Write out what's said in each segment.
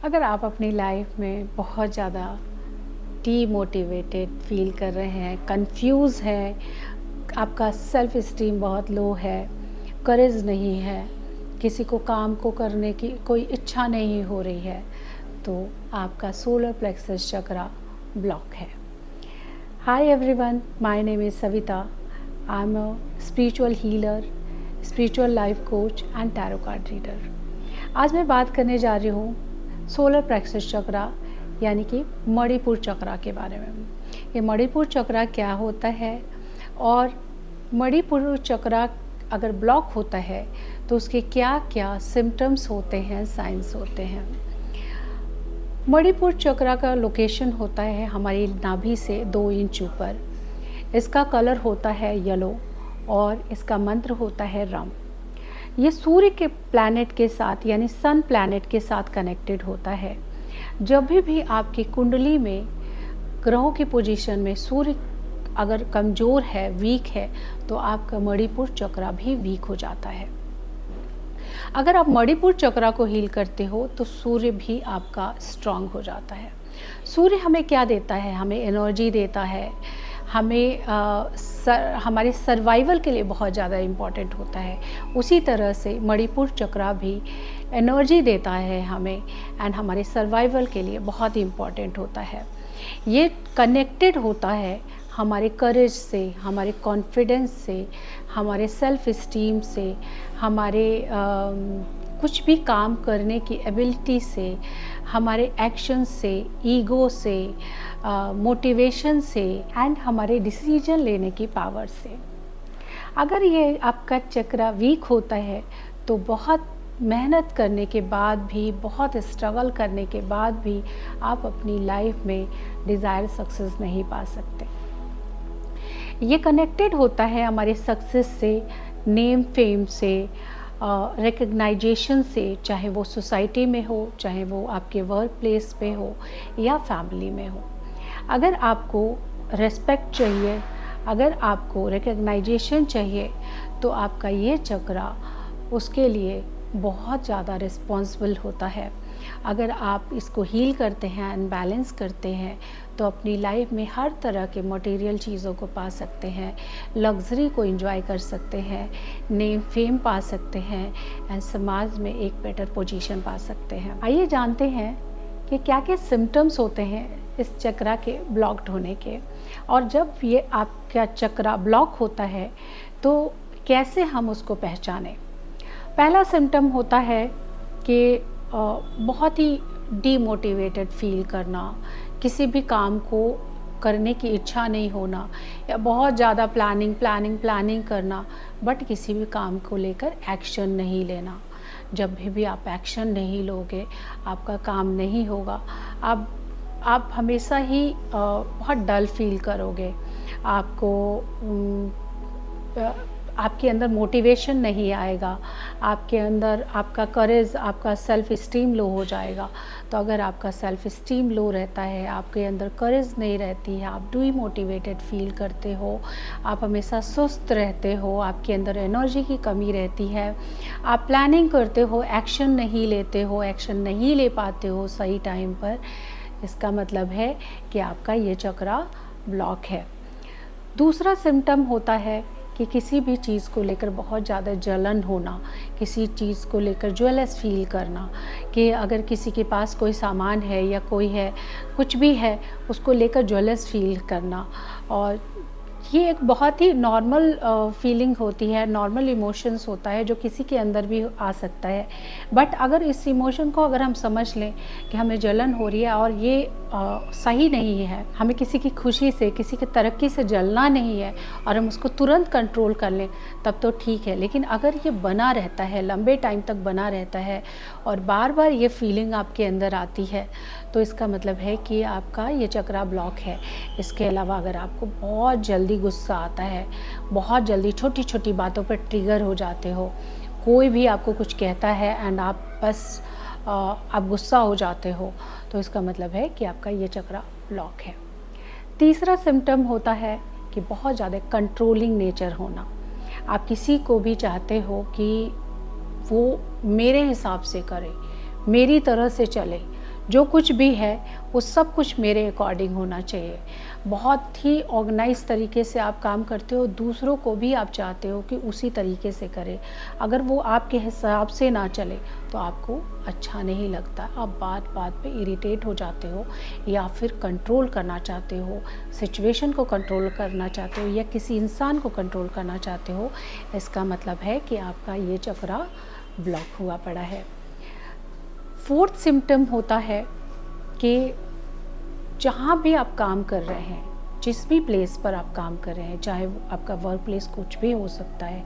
अगर आप अपनी लाइफ में बहुत ज़्यादा डीमोटिवेटेड फील कर रहे हैं, कंफ्यूज हैं, आपका सेल्फ इस्टीम बहुत लो है, करेज नहीं है, किसी को काम को करने की कोई इच्छा नहीं हो रही है, तो आपका सोलर प्लेक्सस चक्रा ब्लॉक है। Hi everyone, my name is Savita. I am a spiritual healer, spiritual life coach and tarot card reader. आज मैं बात करने जा रही हूँ सोलर प्लेक्सस चक्रा यानी कि मणिपुर चक्रा के बारे में। ये मणिपुर चक्रा क्या होता है और मणिपुर चक्रा अगर ब्लॉक होता है तो उसके क्या क्या सिम्टम्स होते हैं, साइंस होते हैं। मणिपुर चक्रा का लोकेशन होता है हमारी नाभि से 2 इंच ऊपर। इसका कलर होता है येलो और इसका मंत्र होता है रम। ये सूर्य के प्लैनेट के साथ यानी सन प्लैनेट के साथ कनेक्टेड होता है। जब भी आपकी कुंडली में ग्रहों की पोजीशन में सूर्य अगर कमज़ोर है, वीक है, तो आपका मणिपुर चक्रा भी वीक हो जाता है। अगर आप मणिपुर चक्रा को हील करते हो तो सूर्य भी आपका स्ट्रांग हो जाता है। सूर्य हमें क्या देता है? हमें एनर्जी देता है, हमें हमारे सर्वाइवल के लिए बहुत ज़्यादा इम्पॉर्टेंट होता है। उसी तरह से मणिपुर चक्रा भी एनर्जी देता है हमें एंड हमारे सर्वाइवल के लिए बहुत इम्पॉर्टेंट होता है। ये कनेक्टेड होता है हमारे करेज से, हमारे कॉन्फिडेंस से, हमारे सेल्फ इस्टीम से, हमारे कुछ भी काम करने की एबिलिटी से, हमारे एक्शन से, ईगो से, मोटिवेशन से एंड हमारे डिसीजन लेने की पावर से। अगर ये आपका चक्रा वीक होता है तो बहुत मेहनत करने के बाद भी, बहुत स्ट्रगल करने के बाद भी आप अपनी लाइफ में डिज़ायर सक्सेस नहीं पा सकते। ये कनेक्टेड होता है हमारे सक्सेस से, नेम फेम से, रिकग्नाइजेशन से, चाहे वो सोसाइटी में हो, चाहे वो आपके वर्क प्लेस पे हो या फैमिली में हो। अगर आपको रेस्पेक्ट चाहिए, अगर आपको रिकग्नाइजेशन चाहिए, तो आपका ये चक्रा उसके लिए बहुत ज़्यादा रिस्पॉन्सिबल होता है। अगर आप इसको हील करते हैं एंड बैलेंस करते हैं तो अपनी लाइफ में हर तरह के मटेरियल चीज़ों को पा सकते हैं, लग्जरी को एंजॉय कर सकते हैं, नेम फेम पा सकते हैं एंड समाज में एक बेटर पोजीशन पा सकते हैं। आइए जानते हैं कि क्या क्या सिम्टम्स होते हैं इस चक्रा के ब्लॉक्ड होने के, और जब ये आपका चक्रा ब्लॉक होता है तो कैसे हम उसको पहचानें। पहला सिम्टम होता है कि बहुत ही डीमोटिवेटेड फील करना, किसी भी काम को करने की इच्छा नहीं होना, या बहुत ज़्यादा प्लानिंग करना बट किसी भी काम को लेकर एक्शन नहीं लेना। जब भी आप एक्शन नहीं लोगे आपका काम नहीं होगा। आप हमेशा ही बहुत डल फील करोगे, आपके अंदर मोटिवेशन नहीं आएगा, आपके अंदर आपका करेज, आपका सेल्फ इस्टीम लो हो जाएगा। तो अगर आपका सेल्फ इस्टीम लो रहता है, आपके अंदर करेज नहीं रहती है, आप डीमोटिवेटेड फील करते हो, आप हमेशा सुस्त रहते हो, आपके अंदर एनर्जी की कमी रहती है, आप प्लानिंग करते हो, एक्शन नहीं लेते हो, एक्शन नहीं ले पाते हो सही टाइम पर, इसका मतलब है कि आपका ये चक्रा ब्लॉक है। दूसरा सिम्टम होता है कि किसी भी चीज़ को लेकर बहुत ज़्यादा जलन होना, किसी चीज़ को लेकर ज्वेलस फील करना, कि अगर किसी के पास कोई सामान है या कोई है, कुछ भी है, उसको लेकर ज्वेलस फील करना। और ये एक बहुत ही नॉर्मल फीलिंग होती है, नॉर्मल इमोशंस होता है जो किसी के अंदर भी आ सकता है। बट अगर इस इमोशन को अगर हम समझ लें कि हमें जलन हो रही है और ये सही नहीं है, हमें किसी की खुशी से, किसी की तरक्की से जलना नहीं है और हम उसको तुरंत कंट्रोल कर लें, तब तो ठीक है। लेकिन अगर ये बना रहता है, लंबे टाइम तक बना रहता है और बार बार ये फीलिंग आपके अंदर आती है, तो इसका मतलब है कि आपका ये चक्रा ब्लॉक है। इसके अलावा अगर आपको बहुत जल्दी गुस्सा आता है, बहुत जल्दी छोटी छोटी बातों पर ट्रिगर हो जाते हो, कोई भी आपको कुछ कहता है एंड आप बस आप गुस्सा हो जाते हो, तो इसका मतलब है कि आपका ये चक्रा ब्लॉक है। तीसरा सिम्टम होता है कि बहुत ज़्यादा कंट्रोलिंग नेचर होना। आप किसी को भी चाहते हो कि वो मेरे हिसाब से करे, मेरी तरह से चले, जो कुछ भी है वो सब कुछ मेरे अकॉर्डिंग होना चाहिए। बहुत ही ऑर्गेनाइज तरीके से आप काम करते हो, दूसरों को भी आप चाहते हो कि उसी तरीके से करें। अगर वो आपके हिसाब से ना चले तो आपको अच्छा नहीं लगता, आप बात बात पे इरिटेट हो जाते हो या फिर कंट्रोल करना चाहते हो, सिचुएशन को कंट्रोल करना चाहते हो या किसी इंसान को कंट्रोल करना चाहते हो। इसका मतलब है कि आपका ये चक्रा ब्लॉक हुआ पड़ा है। फोर्थ सिम्टम होता है कि जहाँ भी आप काम कर रहे हैं, जिस भी प्लेस पर आप काम कर रहे हैं, चाहे वो आपका वर्क प्लेस कुछ भी हो सकता है,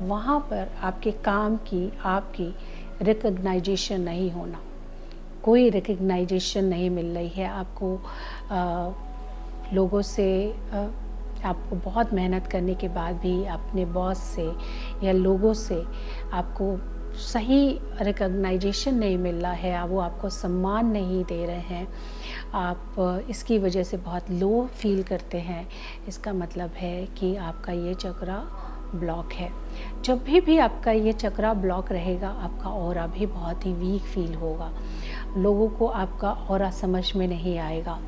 वहाँ पर आपके काम की, आपकी रिकग्नाइजेशन नहीं होना, कोई रिकग्नाइजेशन नहीं मिल रही है आपको। लोगों से आपको बहुत मेहनत करने के बाद भी अपने बॉस से या लोगों से आपको सही रिकग्नाइजेशन नहीं मिल रहा है, वो आपको सम्मान नहीं दे रहे हैं, आप इसकी वजह से बहुत लो फील करते हैं। इसका मतलब है कि आपका ये चक्रा ब्लॉक है। जब भी आपका ये चक्रा ब्लॉक रहेगा, आपका ऑरा भी बहुत ही वीक फील होगा, लोगों को आपका ऑरा समझ में नहीं आएगा,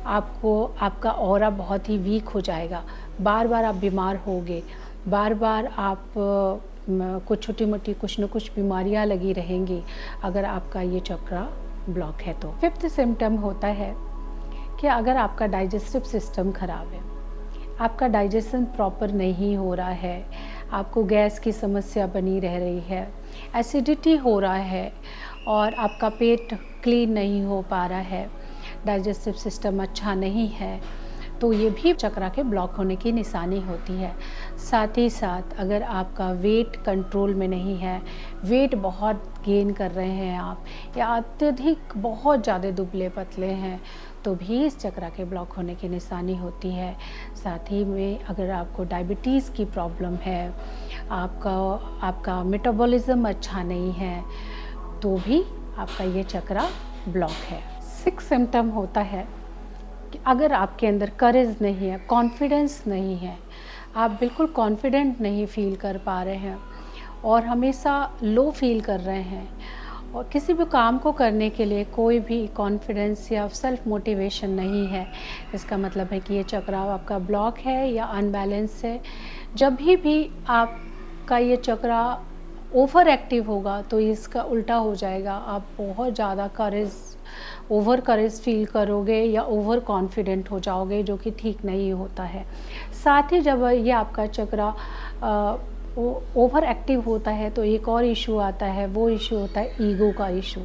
आपको आपका ऑरा बहुत ही वीक हो जाएगा, बार बार आप बीमार होगे, बार बार आप कुछ छोटी मोटी कुछ न कुछ बीमारियां लगी रहेंगी अगर आपका ये चक्रा ब्लॉक है तो। फिफ्थ सिम्टम होता है कि अगर आपका डाइजेस्टिव सिस्टम ख़राब है, आपका डाइजेशन प्रॉपर नहीं हो रहा है, आपको गैस की समस्या बनी रह रही है, एसिडिटी हो रहा है और आपका पेट क्लीन नहीं हो पा रहा है, डाइजेस्टिव सिस्टम अच्छा नहीं है, तो ये भी चक्रा के ब्लॉक होने की निशानी होती है। साथ ही साथ अगर आपका वेट कंट्रोल में नहीं है, वेट बहुत गेन कर रहे हैं आप, या अत्यधिक बहुत ज़्यादा दुबले पतले हैं, तो भी इस चक्रा के ब्लॉक होने की निशानी होती है। साथ ही में अगर आपको डायबिटीज़ की प्रॉब्लम है, आपका मेटाबॉलिज्म अच्छा नहीं है, तो भी आपका ये चक्रा ब्लॉक है। सिक्स्थ सिम्टम होता है कि अगर आपके अंदर करेज नहीं है, कॉन्फिडेंस नहीं है, आप बिल्कुल कॉन्फिडेंट नहीं फील कर पा रहे हैं और हमेशा लो फील कर रहे हैं और किसी भी काम को करने के लिए कोई भी कॉन्फिडेंस या सेल्फ मोटिवेशन नहीं है, इसका मतलब है कि ये चक्रा आपका ब्लॉक है या अनबैलेंस है। जब भी आपका ये चक्रा ओवर एक्टिव होगा तो इसका उल्टा हो जाएगा, आप बहुत ज़्यादा ओवर करेज फील करोगे या ओवर कॉन्फिडेंट हो जाओगे, जो कि ठीक नहीं होता है। साथ ही जब ये आपका चक्रा ओवर एक्टिव होता है तो एक और इशू आता है, वो इशू होता है ईगो का इशू।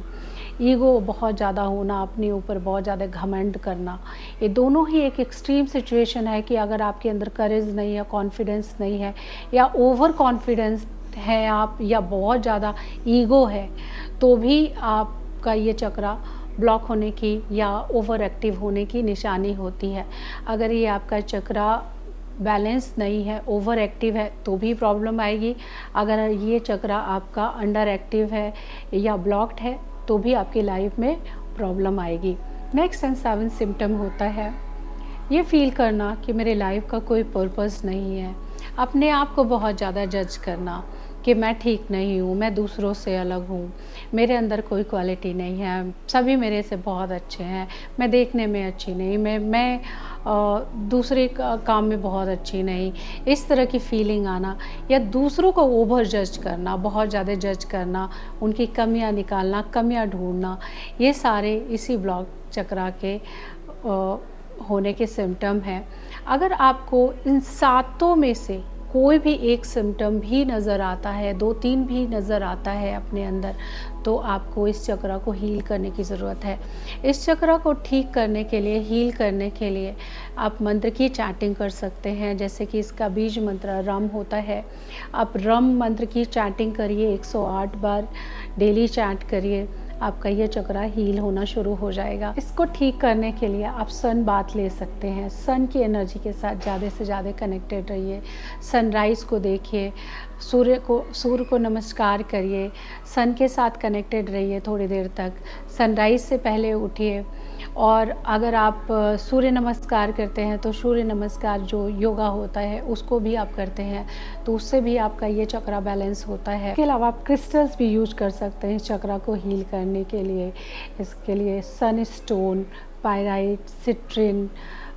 ईगो बहुत ज़्यादा होना, अपने ऊपर बहुत ज़्यादा घमंड करना, ये दोनों ही एक एक्सट्रीम सिचुएशन है कि अगर आपके अंदर करेज नहीं है, कॉन्फिडेंस नहीं है या ओवर कॉन्फिडेंस है आप, या बहुत ज़्यादा ईगो है, तो भी आपका ये चक्रा ब्लॉक होने की या ओवर एक्टिव होने की निशानी होती है। अगर ये आपका चक्रा बैलेंस नहीं है, ओवर एक्टिव है, तो भी प्रॉब्लम आएगी। अगर ये चक्रा आपका अंडर एक्टिव है या ब्लॉक्ड है, तो भी आपकी लाइफ में प्रॉब्लम आएगी। नेक्स्ट एंड सेवेंथ सिम्टम होता है ये फील करना कि मेरे लाइफ का कोई पर्पस नहीं है, अपने आप को बहुत ज़्यादा जज करना कि मैं ठीक नहीं हूँ, मैं दूसरों से अलग हूँ, मेरे अंदर कोई क्वालिटी नहीं है, सभी मेरे से बहुत अच्छे हैं, मैं देखने में अच्छी नहीं, मैं दूसरे काम में बहुत अच्छी नहीं, इस तरह की फीलिंग आना या दूसरों को ओवर जज करना, बहुत ज़्यादा जज करना, उनकी कमियां निकालना, कमियां ढूंढना, ये सारे इसी ब्लॉक चक्रा के होने के सिम्टम हैं। अगर आपको इन सातों में से कोई भी एक सिम्टम भी नज़र आता है, 2-3 भी नज़र आता है अपने अंदर, तो आपको इस चक्रा को हील करने की ज़रूरत है। इस चक्रा को ठीक करने के लिए, हील करने के लिए आप मंत्र की चैंटिंग कर सकते हैं, जैसे कि इसका बीज मंत्र रम होता है। आप रम मंत्र की चैंटिंग करिए, 108 बार डेली चैंट करिए, आपका ये चक्रा हील होना शुरू हो जाएगा। इसको ठीक करने के लिए आप सन बाथ ले सकते हैं, सन की एनर्जी के साथ ज़्यादा से ज़्यादा कनेक्टेड रहिए, सनराइज़ को देखिए, सूर्य को नमस्कार करिए, सन के साथ कनेक्टेड रहिए थोड़ी देर तक, सनराइज़ से पहले उठिए और अगर आप सूर्य नमस्कार करते हैं तो सूर्य नमस्कार जो योगा होता है उसको भी आप करते हैं तो उससे भी आपका ये चक्रा बैलेंस होता है। इसके अलावा आप क्रिस्टल्स भी यूज कर सकते हैं चक्रा को हील करने के लिए। इसके लिए सन स्टोन, पायराइट, सिट्रिन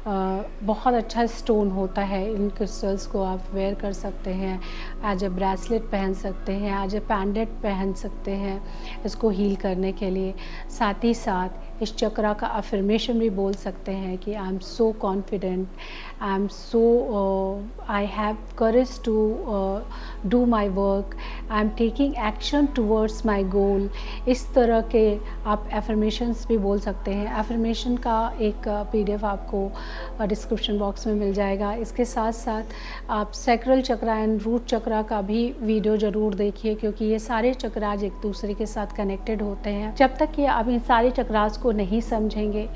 बहुत अच्छा स्टोन होता है। इन क्रिस्टल्स को आप वेयर कर सकते हैं, एज ए ब्रेसलेट पहन सकते हैं, एज ए पैंडेंट पहन सकते हैं इसको हील करने के लिए। साथ ही साथ इस चक्रा का अफर्मेशन भी बोल सकते हैं कि I am so confident, I have courage to do my work, I am taking action towards my goal. इस तरह के आप एफर्मेशंस भी बोल सकते हैं। एफर्मेशन का एक PDF आपको डिस्क्रिप्शन बॉक्स में मिल जाएगा। इसके साथ साथ आप सैक्रल चक्रा एंड रूट चक्रा का भी वीडियो ज़रूर देखिए, क्योंकि ये सारे चक्रास एक दूसरे के साथ कनेक्टेड होते हैं। जब तक कि आप इन सारे चक्रास को नहीं समझेंगे,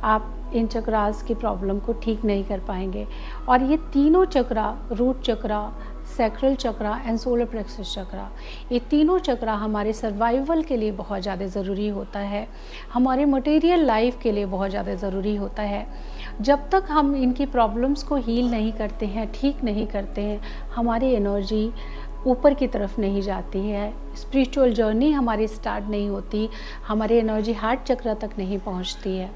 आप इन चक्रास की प्रॉब्लम को ठीक नहीं कर पाएंगे। और ये तीनों chakra, root chakra, sacral chakra and solar plexus chakra, ये तीनों चक्रा हमारे सर्वाइवल के लिए बहुत ज़्यादा ज़रूरी होता है, हमारे मटेरियल लाइफ के लिए बहुत ज़्यादा ज़रूरी होता है। जब तक हम इनकी प्रॉब्लम्स को हील नहीं करते हैं, ठीक नहीं करते हैं, हमारी एनर्जी ऊपर की तरफ नहीं जाती है, स्पिरिचुअल जर्नी हमारी स्टार्ट नहीं होती, हमारी एनर्जी हार्ट चक्र तक नहीं पहुंचती है।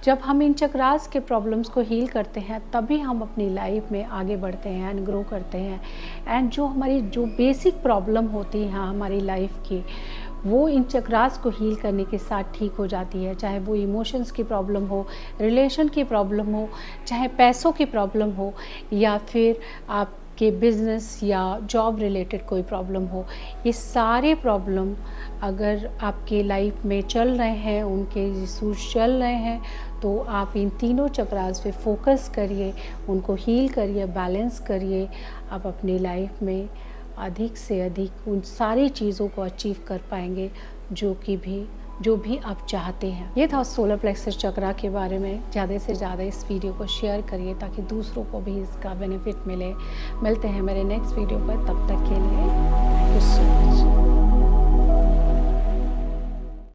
जब हम इन चक्रास के प्रॉब्लम्स को हील करते हैं तभी हम अपनी लाइफ में आगे बढ़ते हैं एंड ग्रो करते हैं। एंड जो हमारी जो बेसिक प्रॉब्लम होती है हमारी लाइफ की, वो इन चक्रास को हील करने के साथ ठीक हो जाती है। चाहे वो इमोशंस की प्रॉब्लम हो, रिलेशन की प्रॉब्लम हो, चाहे पैसों की प्रॉब्लम हो, या फिर आपके बिजनेस या जॉब रिलेटेड कोई प्रॉब्लम हो। ये सारे प्रॉब्लम अगर आपके लाइफ में चल रहे हैं, उनके इशूज चल रहे हैं, तो आप इन तीनों चक्रास पे फोकस करिए, उनको हील करिए, बैलेंस करिए। आप अपनी लाइफ में अधिक से अधिक उन सारी चीज़ों को अचीव कर पाएंगे जो भी आप चाहते हैं। ये था सोलर प्लेक्सस चक्रा के बारे में। ज़्यादा से ज़्यादा इस वीडियो को शेयर करिए ताकि दूसरों को भी इसका बेनिफिट मिले। मिलते हैं मेरे नेक्स्ट वीडियो पर, तब तक के लिए